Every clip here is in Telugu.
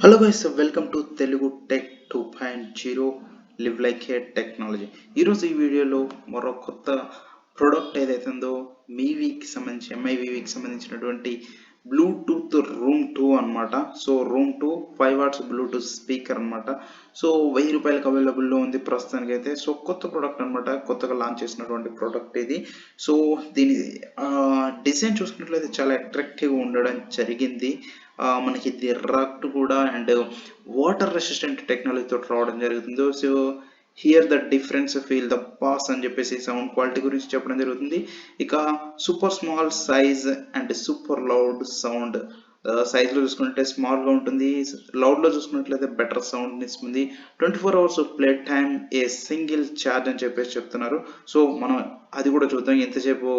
Hello guys, welcome to TeluguTech 2.0 Live Like a Technology. ఈరోజు ఈ వీడియోలో మరో కొత్త ప్రోడక్ట్ ఏదైతే ఉందో మీవీకి సంబంధించి ఎంఐవివికి సంబంధించినటువంటి బ్లూటూత్ రూమ్ 2 అనమాట. So room 2 5 watts Bluetooth speaker అనమాట. సో ₹1000 అవైలబుల్లో ఉంది ప్రస్తుతానికి అయితే. సో కొత్త ప్రోడక్ట్ అనమాట, కొత్తగా లాంచ్ చేసినటువంటి ప్రోడక్ట్ ఇది. సో దీని డిజైన్ చూసుకున్నట్లయితే చాలా అట్రాక్టివ్గా ఉండడం జరిగింది. మనకి ఇది రగ్డ్ కూడా అండ్ వాటర్ రెసిస్టెంట్ టెక్నాలజీతో రావడం జరుగుతుంది. So here the difference feel the pass అని చెప్పేసి సౌండ్ క్వాలిటీ గురించి చెప్పడం జరుగుతుంది. ఇక super small size and super loud sound. సైజ్లో చూసుకుంటే స్మాల్గా ఉంటుంది, లౌడ్లో చూసుకున్నట్లయితే బెటర్ సౌండ్ ఇస్తుంది. 24 hours play time a single charge అని చెప్పేసి చెప్తున్నారు. సో మనం అది కూడా చూద్దాం ఎంతసేపు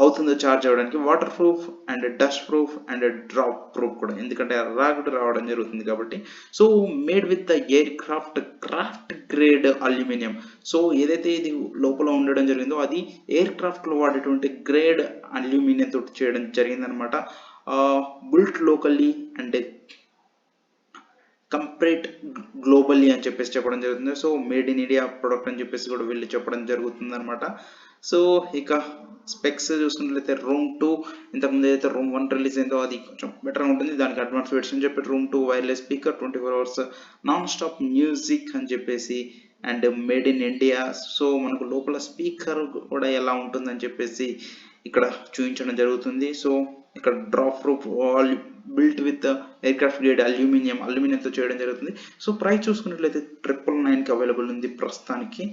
అవుతుందో ఛార్జ్ అవ్వడానికి. Water proof and dust proof and drop proof కూడా, ఎందుకంటే రాగడ్ రావడం జరుగుతుంది కాబట్టి. So made with the air craft grade aluminium. So ఏదైతే ఇది లోపల ఉండడం జరిగిందో అది ఎయిర్ క్రాఫ్ట్లో వాడేటువంటి గ్రేడ్ అల్యూమినియం తోటి చేయడం జరిగిందనమాట. built locally and complete globally అని చెప్పేసి చెప్పడం జరుగుతుంది. So made in India product అని చెప్పేసి కూడా వీళ్ళు చెప్పడం జరుగుతుంది అనమాట. సో ఇక స్పెక్స్ చూసుకున్నట్లయితే రూమ్ 2 ఇంతకుముందు ఏదైతే రూమ్ 1 రిలీజ్ అయిందో అది కొంచెం బెటర్గా ఉంటుంది, దానికి అడ్వాన్స్ వెర్షన్ అని చెప్పి room 2 wireless speaker, 24 hours non stop music అని చెప్పేసి and made in India. So మనకు లోపల స్పీకర్ కూడా ఎలా ఉంటుందని చెప్పేసి ఇక్కడ చూపించడం జరుగుతుంది. సో ఇక్కడ drop proof built with aircraft grade అల్యూమినియంతో చేయడం జరుగుతుంది. సో ప్రైస్ చూసుకున్నట్లయితే 999కి అవైలబుల్ ఉంది ప్రస్తుతానికి.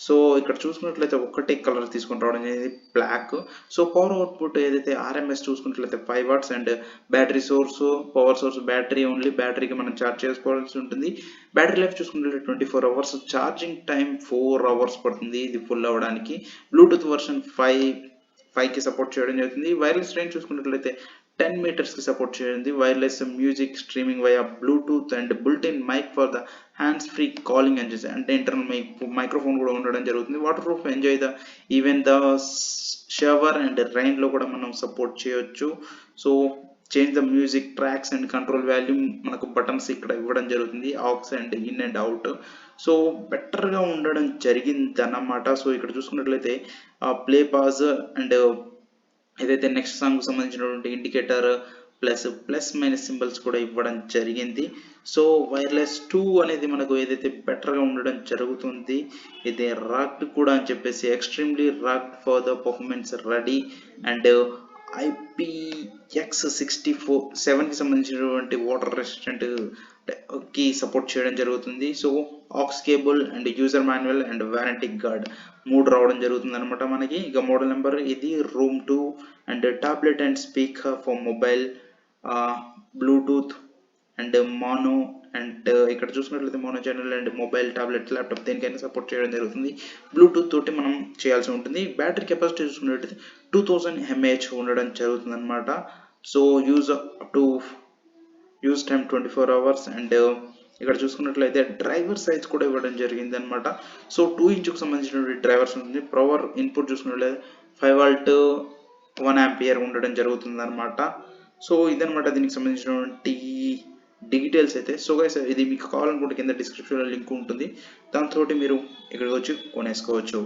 సో ఇక్కడ చూసుకున్నట్లయితే ఒకటే కలర్ తీసుకొని రావడం అనేది బ్లాక్. సో పవర్ అవుట్పుట్ ఏదైతే ఆర్ఎంఎస్ చూసుకున్నట్లయితే 5 watts and battery source, power source battery only, బ్యాటరీకి మనం ఛార్జ్ చేసుకోవాల్సి ఉంటుంది. బ్యాటరీ లైఫ్ చూసుకున్నట్లయితే 24 అవర్స్, ఛార్జింగ్ టైం 4 అవర్స్ పడుతుంది ఇది ఫుల్ అవ్వడానికి. బ్లూటూత్ వర్షన్ 5కి సపోర్ట్ చేయడం జరుగుతుంది. వైర్లెస్ రేంజ్ చూసుకున్నట్లయితే 10 మీటర్స్కి సపోర్ట్ చేయండి. Wireless music streaming via Bluetooth and built in mic for the hands free calling అని చేసి, అంటే ఇంటర్నల్ మైక్రోఫోన్ కూడా ఉండడం జరుగుతుంది. Water proof enjoy the even the shower and రైన్లో కూడా మనం సపోర్ట్ చేయొచ్చు. So change the music tracks and control volume మనకు బటన్స్ ఇక్కడ ఇవ్వడం జరుగుతుంది, aux and in and out. So బెటర్గా ఉండడం జరిగింది అన్నమాట. సో ఇక్కడ చూసుకున్నట్లయితే ప్లే పాజ్ అండ్ ఏదైతే నెక్స్ట్ సాంగ్ సంబంధించినటువంటి ఇండికేటర్ ప్లస్ మైనస్ సింబల్స్ కూడా ఇవ్వడం జరిగింది. సో వైర్లెస్ 2 అనేది మనకు ఏదైతే బెటర్గా ఉండడం జరుగుతుంది. ఇది రాక్డ్ కూడా అని చెప్పేసి extremely rugged for the performance ready and IPX67కి సంబంధించినటువంటి వాటర్ రెసిస్టెంట్ కి సపోర్ట్ చేయడం జరుగుతుంది. So aux cable and user manual and warranty card 3 రావడం జరుగుతుంది అనమాట మనకి. ఇక మోడల్ నెంబర్ ఇది room 2 and tablet and speaker for mobile, Bluetooth and mono and ఇక్కడ చూసుకున్నట్లయితే mono channel and mobile, tablet, laptop దేనికైనా సపోర్ట్ చేయడం జరుగుతుంది. బ్లూటూత్ తోటి మనం చేయాల్సి ఉంటుంది. బ్యాటరీ కెపాసిటీ చూసుకున్నట్లయితే 2000 mAh ఉండడం జరుగుతుంది అనమాట. So use time 24 hours and ఇక్కడ చూసుకున్నట్లయితే డ్రైవర్ సైజ్ కూడా ఇవ్వడం జరిగింది అనమాట. సో 2 ఇంచుకు సంబంధించినటువంటి డ్రైవర్స్ ఉంటుంది. పవర్ ఇన్పుట్ చూసుకున్నట్లయితే 5 వాల్ట్ 1 ఆంపియర్ ఉండడం జరుగుతుంది అనమాట. సో ఇదనమాట దీనికి సంబంధించినటువంటి డీటెయిల్స్ అయితే. సో గైస్ ఇది మీకు కావాలనుకుంటే కింద డిస్క్రిప్షన్లో లింక్ ఉంటుంది, దాంతో మీరు ఇక్కడికి వచ్చి కొనేసుకోవచ్చు.